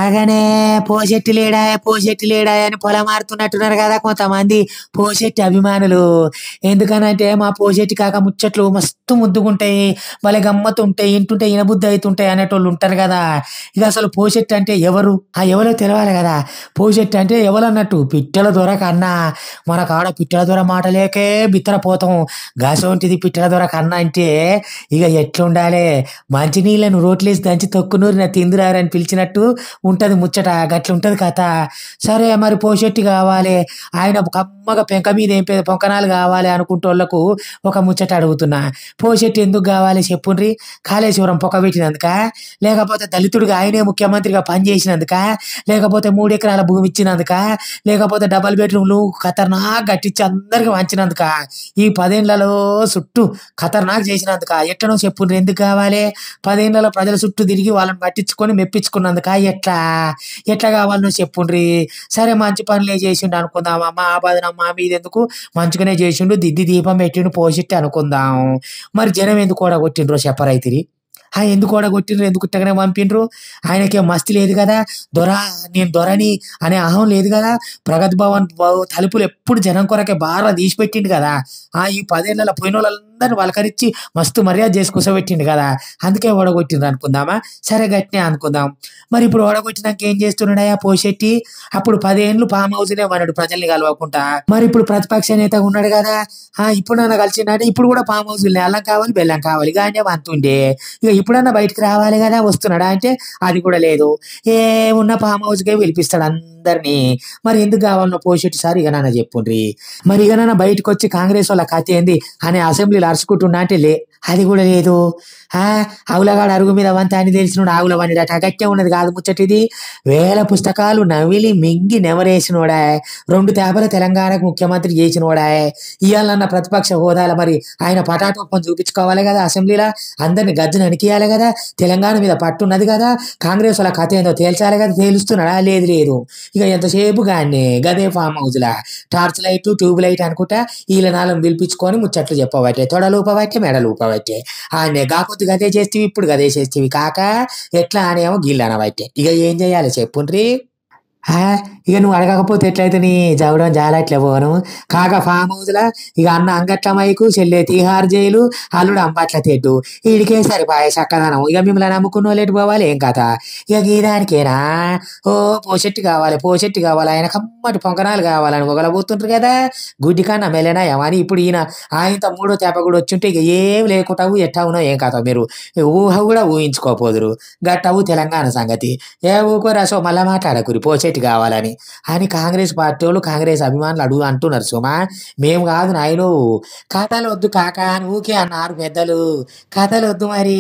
రాగానే పోషెట్టి లేడా అని పొలం మారుతున్నట్టున్నారు కదా కొంతమంది పోషెట్టి అభిమానులు. ఎందుకనంటే మా పోషెట్టి కాక ముచ్చట్లు మస్తు ముద్దుగుంటాయి, భలే గమ్మత్తు ఉంటాయి, ఇంటుంటే ఇనబుద్ధి అవుతుంటాయి అనేటోళ్ళు ఉంటారు కదా. ఇక అసలు పోషెట్టి అంటే ఎవరు, ఆ ఎవరో తెలవాలి కదా. పోషెట్టి అంటే ఎవరన్నట్టు పిట్టల దొర కన్నా. మన కాడ పిట్టల దొర మాటలేకే బిత్తరపోతాం. గసొంటిది పిట్టల దొర కన్నా అంటే ఇక ఎట్లుండాలి, మంచినీళ్ళను రోట్లేసి దంచి తొక్కునూరి నా తిందురారని పిలిచినట్టు ఉంటది ముచ్చట. గట్లుంటది కథ. సరే మరి పోషెట్టి కావాలి, ఆయన కమ్మగా పెంక మీద ఏం పొంకనాలు కావాలి అనుకుంటోళ్లకు ఒక ముచ్చట అడుగుతున్నా. పోషెట్టి ఎందుకు కావాలి చెప్పుండ్రి? కాళేశ్వరం పొక్క పెట్టినందుక, లేకపోతే దళితుడిగా ఆయనే ముఖ్యమంత్రిగా పనిచేసినందుక, లేకపోతే 3 ఎకరాల భూమి ఇచ్చినందుక, లేకపోతే డబల్ బెడ్రూమ్లు ఖతర్నాక్ కట్టించి అందరికి వంచినందుక, ఈ 10 ఏళ్లలో చుట్టూ ఖతర్నాక్ చేసినందుక, ఎట్లనో చెప్పుండ్రి ఎందుకు కావాలి? 10 ఏళ్లలో ప్రజల చుట్టూ తిరిగి వాళ్ళని పట్టించుకొని మెప్పించుకున్నందుక ఎట్లా కావాలనో చెప్పుండ్రి. సరే మంచి పనులే చేసిండు అనుకుందాం, అమ్మ ఆ బదనం మా మీద ఎందుకు, మంచిగానే చేసిండు, దిద్ది దీపం పెట్టిండు పోషెట్టి అనుకుందాం. మరి జనం ఎందుకు ఓడగొట్టిండ్రో చెప్పరైతిరి. ఎందుకు ఓడగొట్టిండ్రు, ఎందుకు ఇట్టగానే పంపిండ్రు? ఆయనకేం మస్తి లేదు కదా, నేను దొరని అనే అహం లేదు కదా. ప్రగతి భవన్ తలుపులు ఎప్పుడు జనం కొరకే బాగా తీసిపెట్టిండు కదా. ఈ 10 ఏళ్లలో పోయిన వాళ్ళందరినీ పలకరించి మస్తు మర్యాద చేసి కూర్చోబెట్టిండు కదా, అందుకే ఓడగొట్టిండ్రు అనుకుందామా? సరే గట్టినే అనుకుందాం. మరి ఇప్పుడు ఓడగొట్టినాక ఏం చేస్తున్నాడయా పోషెట్టి? అప్పుడు 10 ఏళ్ళు ఫామ్ హౌస్నే ఉన్నాడు ప్రజల్ని కలవకుండా. మరి ఇప్పుడు ప్రతిపక్ష నేతగా ఉన్నాడు కదా, ఇప్పుడు నన్ను కలిసిండే, ఇప్పుడు కూడా ఫామ్ హౌస్ అల్లం కావాలి బెల్లం కావాలి గానే అంటుండే. ఇక ఇప్పుడన్నా బయటకు రావాలి కదా, వస్తున్నాడా అంటే అది కూడా లేదు. ఏమున్నా ఫామ్ హౌస్కే పిలిపిస్తాడు అందరినీ. మరి ఎందుకు కావాలన్నా పోషెట్టి సార్ ఇక నాన్న చెప్పుండ్రి. మరి ఇక నాన్న బయటకు వచ్చి కాంగ్రెస్ వాళ్ళ కథ ఏంది అనే అసెంబ్లీలో అరుచుకుంటున్నా అంటే అది కూడా లేదు. ఆవులగాడు అరుగు మీద వంత అని తెలిసినోడు ఆవుల వండిడట, గట్టే ఉన్నది కాదు ముచ్చటిది. వేల పుస్తకాలు నవిలి మింగి నెమరేసినోడా, 2 తేపల తెలంగాణకు ముఖ్యమంత్రి చేసినోడా. ఇవాళన్న ప్రతిపక్ష హోదాల మరి ఆయన పటాటోపం చూపించుకోవాలి కదా అసెంబ్లీలో, అందరిని గజ్జను అణికియాలి కదా, తెలంగాణ మీద పట్టున్నది కదా, కాంగ్రెస్ వాళ్ళ కథ ఏందో తేల్చాలి కదా. తేలుస్తున్నాడా? లేదు. ఇక ఎంతసేపు గానే గదే ఫామ్ హౌస్లా టార్చ్ లైట్ ట్యూబ్ లైట్ అనుకుంటా వీళ్ళ నాలుగు పిలిపించుకొని ముచ్చట్లు చెప్పబట్టే, తొడలూపబట్టే మెడలూపబట్టే. ఆయన కాకపోతే గదే చేస్తేవి, ఇప్పుడు గదే చేస్తేవి కాక ఎట్లా అనేమో గిల్లనబట్టే. ఇక ఏం చెయ్యాలి చెప్పుండ్రి. ఇక నువ్వు అడగకపోతే ఎట్లయితే నీ చదవడం చాలా ఇట్లా పోను కాక ఫామ్ హౌస్లా. ఇక అన్న అంగట్ల మైకు, చెల్లె తీహార్ జైలు, అల్లుడు అంబట్ల తెడ్డు, వీడికే సరిపాయే చక్కదనం. ఇక మిమ్మల్ని నమ్ముకున్న వాళ్ళు ఎటు పోవాలి ఏం కథ. ఇక గీదానికేనా పోషెట్టి కావాలి, ఆయన కమ్మటి పొంకనాలు కావాలని ఒకలబోతుంటారు కదా. గుడ్డి కన్నా మెల్లనా ఏమని ఇప్పుడు ఈయన ఆయనతో 3వ తేప కూడా వచ్చుంటే ఇక ఏం లేకుంటావు ఎట్టావునో ఏం కథ. మీరు ఊహ కూడా ఊహించుకోపోదురు గట్టవు తెలంగాణ సంగతి. ఊకోరా సో మళ్ళా మాట్లాడకురి పోషెట్టి కావాలని అని కాంగ్రెస్ పార్టీ వాళ్ళు కాంగ్రెస్ అభిమానులు అడుగు అంటున్నారు. సుమా మేము కాదు నాయను, కథలు వద్దు కాక అని ఊకే అన్నారు పెద్దలు. కథలు వద్దు మరి.